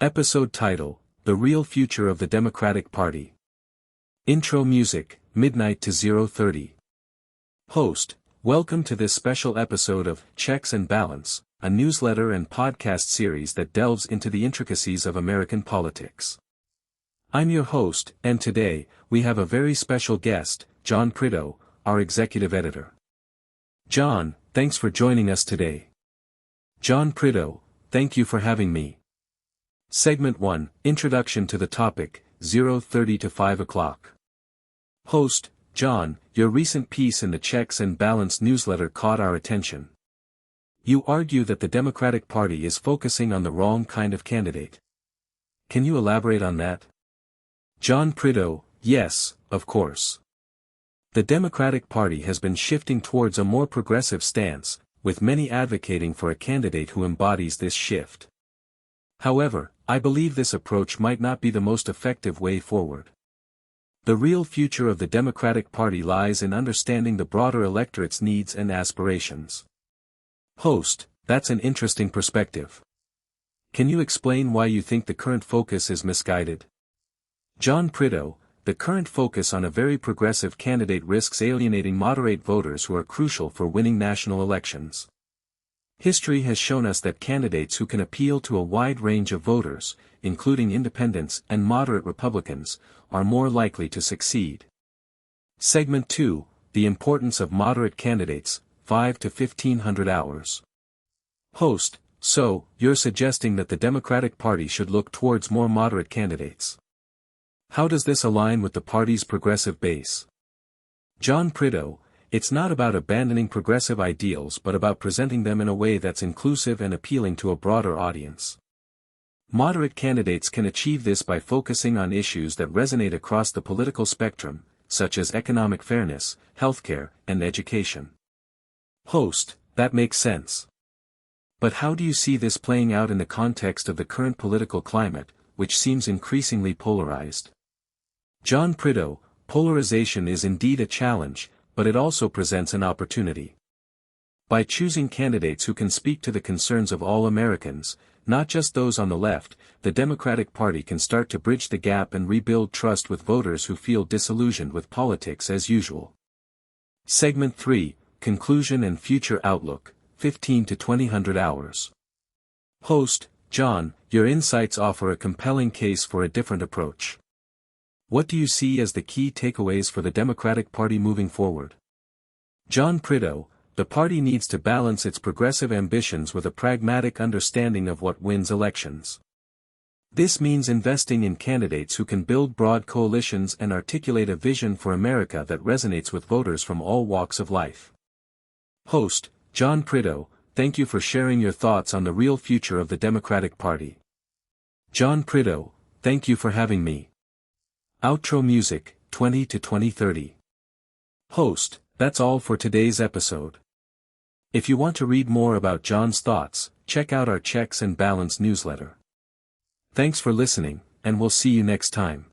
Episode title, The Real Future of the Democratic Party. Intro music, midnight to 0:30. Host, welcome to this special episode of Checks and Balance, a newsletter and podcast series that delves into the intricacies of American politics. I'm your host, and today, we have a very special guest, John Prideaux, our executive editor. John, thanks for joining us today. John Prideaux, thank you for having me. Segment 1, Introduction to the topic, 0:30 to 5 o'clock. Host, John, your recent piece in the Checks and Balance newsletter caught our attention. You argue that the Democratic Party is focusing on the wrong kind of candidate. Can you elaborate on that? John Prideaux, yes, of course. The Democratic Party has been shifting towards a more progressive stance, with many advocating for a candidate who embodies this shift. However, I believe this approach might not be the most effective way forward. The real future of the Democratic Party lies in understanding the broader electorate's needs and aspirations. Host, that's an interesting perspective. Can you explain why you think the current focus is misguided? John Prideaux, the current focus on a very progressive candidate risks alienating moderate voters who are crucial for winning national elections. History has shown us that candidates who can appeal to a wide range of voters, including independents and moderate Republicans, are more likely to succeed. Segment 2, The Importance of Moderate Candidates, 5 to 1500 hours. Host, so, you're suggesting that the Democratic Party should look towards more moderate candidates. How does this align with the party's progressive base? John Prideaux, it's not about abandoning progressive ideals but about presenting them in a way that's inclusive and appealing to a broader audience. Moderate candidates can achieve this by focusing on issues that resonate across the political spectrum, such as economic fairness, healthcare, and education. Host, that makes sense. But how do you see this playing out in the context of the current political climate, which seems increasingly polarized? John Prideaux, polarization is indeed a challenge, but it also presents an opportunity. By choosing candidates who can speak to the concerns of all Americans, not just those on the left, the Democratic Party can start to bridge the gap and rebuild trust with voters who feel disillusioned with politics as usual. Segment 3, Conclusion and Future Outlook, 15 to 2000 hours. Host, John, your insights offer a compelling case for a different approach. What do you see as the key takeaways for the Democratic Party moving forward? John Prideaux, the party needs to balance its progressive ambitions with a pragmatic understanding of what wins elections. This means investing in candidates who can build broad coalitions and articulate a vision for America that resonates with voters from all walks of life. Host, John Prideaux, thank you for sharing your thoughts on the real future of the Democratic Party. John Prideaux, thank you for having me. Outro music, 20 to 2030. Host, that's all for today's episode. If you want to read more about John's thoughts, check out our Checks and Balance newsletter. Thanks for listening, and we'll see you next time.